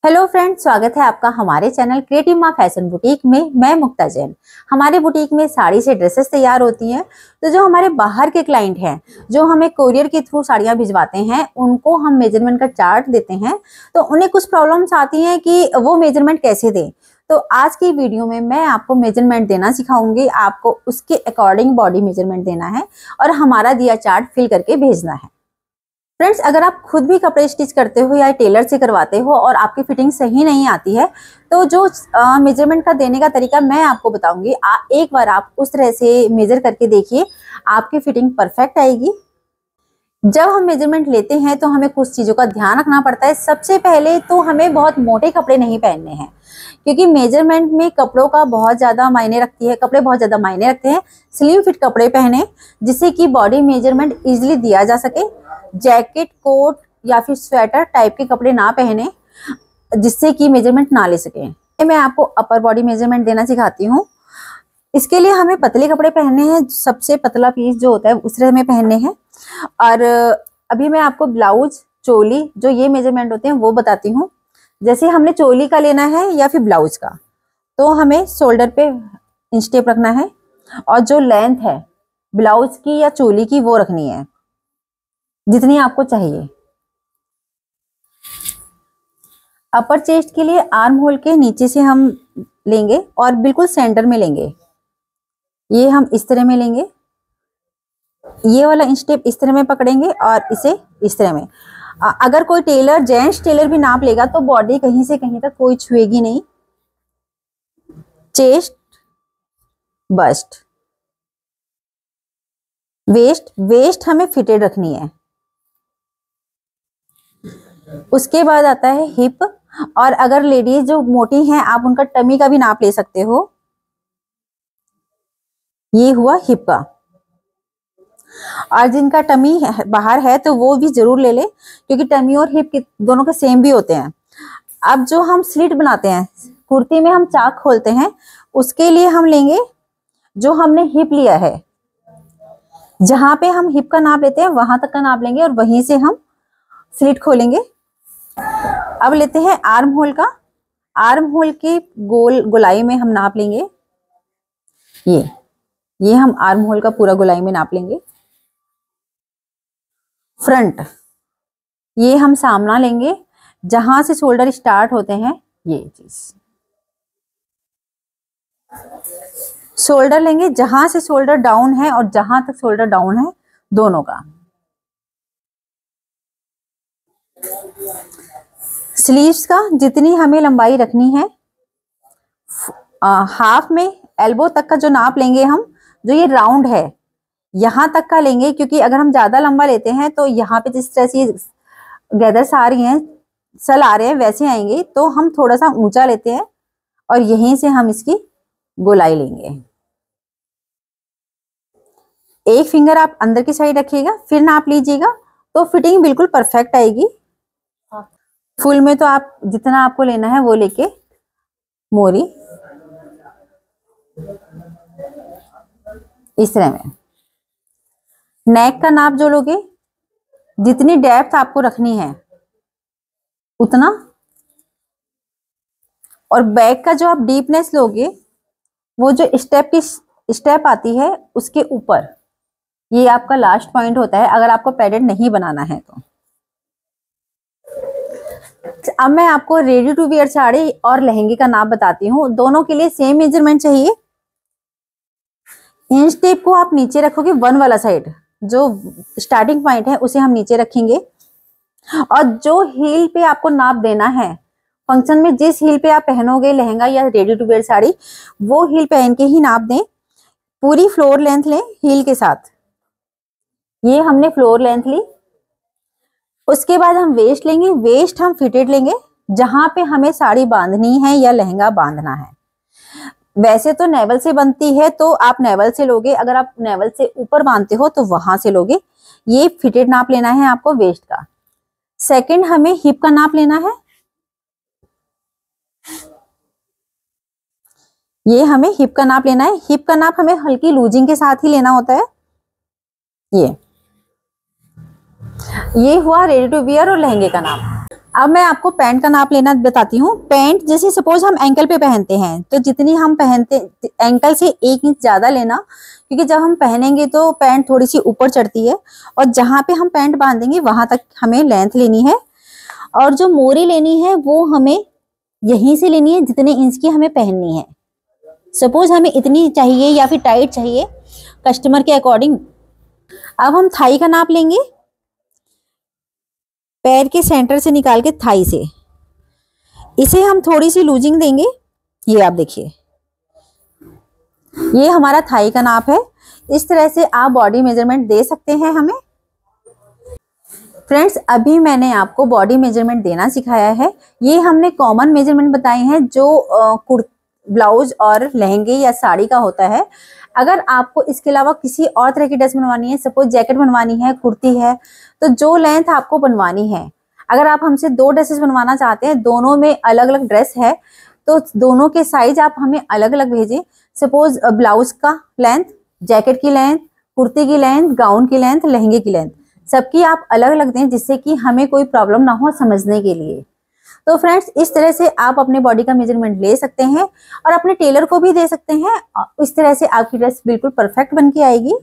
Hello friends, स्वागत है आपका हमारे चैनल क्रिएटिव माँ फैशन बुटीक में। मैं मुक्ता जैन। हमारे बुटीक में साड़ी से ड्रेसेस तैयार होती हैं। तो जो हमारे बाहर के क्लाइंट हैं जो हमें कोरियर के थ्रू साड़ियाँ भिजवाते हैं, उनको हम मेजरमेंट का चार्ट देते हैं। तो उन्हें कुछ प्रॉब्लम्स आती हैं कि वो मेजरमेंट कैसे दें। तो आज की वीडियो में मैं आपको मेजरमेंट देना सिखाऊंगी। आपको उसके अकॉर्डिंग बॉडी मेजरमेंट देना है और हमारा दिया चार्ट फिल करके भेजना है। फ्रेंड्स, अगर आप खुद भी कपड़े स्टिच करते हो या टेलर से करवाते हो और आपकी फिटिंग सही नहीं आती है, तो जो मेजरमेंट का देने का तरीका मैं आपको बताऊंगी, एक बार आप उस तरह से मेजर करके देखिए, आपकी फिटिंग परफेक्ट आएगी। जब हम मेजरमेंट लेते हैं तो हमें कुछ चीज़ों का ध्यान रखना पड़ता है। सबसे पहले तो हमें बहुत मोटे कपड़े नहीं पहनने हैं, क्योंकि मेजरमेंट में कपड़ों का बहुत ज़्यादा मायने रखती है। कपड़े बहुत ज़्यादा मायने रखते हैं। स्लिम फिट कपड़े पहने जिससे कि बॉडी मेजरमेंट इजीली दिया जा सके। जैकेट, कोट या फिर स्वेटर टाइप के कपड़े ना पहने जिससे कि मेजरमेंट ना ले सके। मैं आपको अपर बॉडी मेजरमेंट देना सिखाती हूँ। इसके लिए हमें पतले कपड़े पहनने हैं। सबसे पतला पीस जो होता है उस तरह में पहनने हैं। और अभी मैं आपको ब्लाउज, चोली, जो ये मेजरमेंट होते हैं वो बताती हूँ। जैसे हमने चोली का लेना है या फिर ब्लाउज का, तो हमें शोल्डर पे इंच टेप रखना है और जो लेंथ है ब्लाउज की या चोली की वो रखनी है जितनी आपको चाहिए। अपर चेस्ट के लिए आर्म होल के नीचे से हम लेंगे और बिल्कुल सेंटर में लेंगे। ये हम इस तरह में लेंगे। ये वाला इंच टेप इस तरह में पकड़ेंगे और इसे इस तरह में। अगर कोई टेलर, जेंट्स टेलर भी नाप लेगा तो बॉडी कहीं से कहीं तक कोई छुएगी नहीं। चेस्ट, बस्ट, वेस्ट हमें फिटेड रखनी है। उसके बाद आता है हिप। और अगर लेडीज जो मोटी हैं, आप उनका टमी का भी नाप ले सकते हो। ये हुआ हिप का। और जिनका टमी बाहर है तो वो भी जरूर ले ले, क्योंकि टमी और हिप दोनों के सेम भी होते हैं। अब जो हम स्लिट बनाते हैं, कुर्ती में हम चाक खोलते हैं, उसके लिए हम लेंगे जो हमने हिप लिया है। जहां पे हम हिप का नाप लेते हैं वहां तक का नाप लेंगे और वहीं से हम स्लिट खोलेंगे। अब लेते हैं आर्म होल का। आर्म होल की गोलाई में हम नाप लेंगे। ये हम आर्म होल का पूरा गोलाई में नाप लेंगे। फ्रंट, ये हम सामना लेंगे जहां से शोल्डर स्टार्ट होते हैं। ये चीज शोल्डर लेंगे जहां से शोल्डर डाउन है और जहां तक शोल्डर डाउन है, दोनों का। स्लीव्स का जितनी हमें लंबाई रखनी है, हाफ में एल्बो तक का जो नाप लेंगे हम, जो ये राउंड है यहां तक का लेंगे, क्योंकि अगर हम ज्यादा लंबा लेते हैं तो यहाँ पे जिस तरह से गैदर्स आ रही हैं, सल आ रहे हैं, वैसे आएंगे। तो हम थोड़ा सा ऊंचा लेते हैं और यहीं से हम इसकी गोलाई लेंगे। एक फिंगर आप अंदर की साइड रखिएगा, फिर नाप लीजिएगा, तो फिटिंग बिल्कुल परफेक्ट आएगी। फुल में तो आप जितना आपको लेना है वो लेके मोरी इस तरह में। नेक का नाप जो लोगे, जितनी डेप्थ आपको रखनी है उतना, और बैक का जो आप डीपनेस लोगे, वो जो स्टेप आती है उसके ऊपर, ये आपका लास्ट पॉइंट होता है अगर आपको पैडेड नहीं बनाना है तो। अब मैं आपको रेडी टू वियर साड़ी और लहंगे का नाप बताती हूँ। दोनों के लिए सेम मेजरमेंट चाहिए। इंच टेप को आप नीचे रखोगे, वन वाला साइड जो स्टार्टिंग पॉइंट है उसे हम नीचे रखेंगे। और जो हील पे आपको नाप देना है, फंक्शन में जिस हील पे आप पहनोगे लहंगा या रेडी टू वेयर साड़ी, वो हील पहन के ही नाप दें। पूरी फ्लोर लेंथ लें हील के साथ। ये हमने फ्लोर लेंथ ली। उसके बाद हम वेस्ट लेंगे। वेस्ट हम फिटेड लेंगे जहां पे हमें साड़ी बांधनी है या लहंगा बांधना है। वैसे तो नेवल से बनती है तो आप नेवल से लोगे, अगर आप नेवल से ऊपर बांधते हो तो वहां से लोगे। ये फिटेड नाप लेना है आपको वेस्ट का। सेकंड, हमें हिप का नाप लेना है। ये हमें हिप का नाप लेना है। हिप का नाप हमें हल्की लूजिंग के साथ ही लेना होता है। ये हुआ रेडी टू वियर और लहंगे का नाप। अब मैं आपको पैंट का नाप लेना बताती हूँ। पैंट जैसे सपोज हम एंकल पे पहनते हैं तो जितनी हम पहनते, एंकल से 1 इंच ज्यादा लेना, क्योंकि जब हम पहनेंगे तो पैंट थोड़ी सी ऊपर चढ़ती है और जहाँ पे हम पैंट बांधेंगे वहां तक हमें लेंथ लेनी है। और जो मोरी लेनी है वो हमें यहीं से लेनी है जितने इंच की हमें पहननी है। सपोज हमें इतनी चाहिए या फिर टाइट चाहिए, कस्टमर के अकॉर्डिंग। अब हम थाई का नाप लेंगे, पैर के सेंटर से निकाल के थाई से इसे हम थोड़ी सी लूजिंग देंगे। ये आप देखिए, ये हमारा थाई का नाप है। इस तरह से आप बॉडी मेजरमेंट दे सकते हैं हमें। फ्रेंड्स, अभी मैंने आपको बॉडी मेजरमेंट देना सिखाया है। ये हमने कॉमन मेजरमेंट बताए हैं जो ब्लाउज और लहंगे या साड़ी का होता है। अगर आपको इसके अलावा किसी और तरह की ड्रेस बनवानी है, सपोज जैकेट बनवानी है, कुर्ती है, तो जो लेंथ आपको बनवानी है, अगर आप हमसे 2 ड्रेसेस बनवाना चाहते हैं, दोनों में अलग अलग ड्रेस है, तो दोनों के साइज आप हमें अलग अलग भेजें। सपोज ब्लाउज का लेंथ, जैकेट की लेंथ, कुर्ती की लेंथ, गाउन की लेंथ, लहंगे की लेंथ, सबकी आप अलग अलग दें, जिससे कि हमें कोई प्रॉब्लम ना हो समझने के लिए। तो फ्रेंड्स, इस तरह से आप अपने बॉडी का मेजरमेंट ले सकते हैं और अपने टेलर को भी दे सकते हैं। इस तरह से आपकी ड्रेस बिल्कुल परफेक्ट बन के आएगी।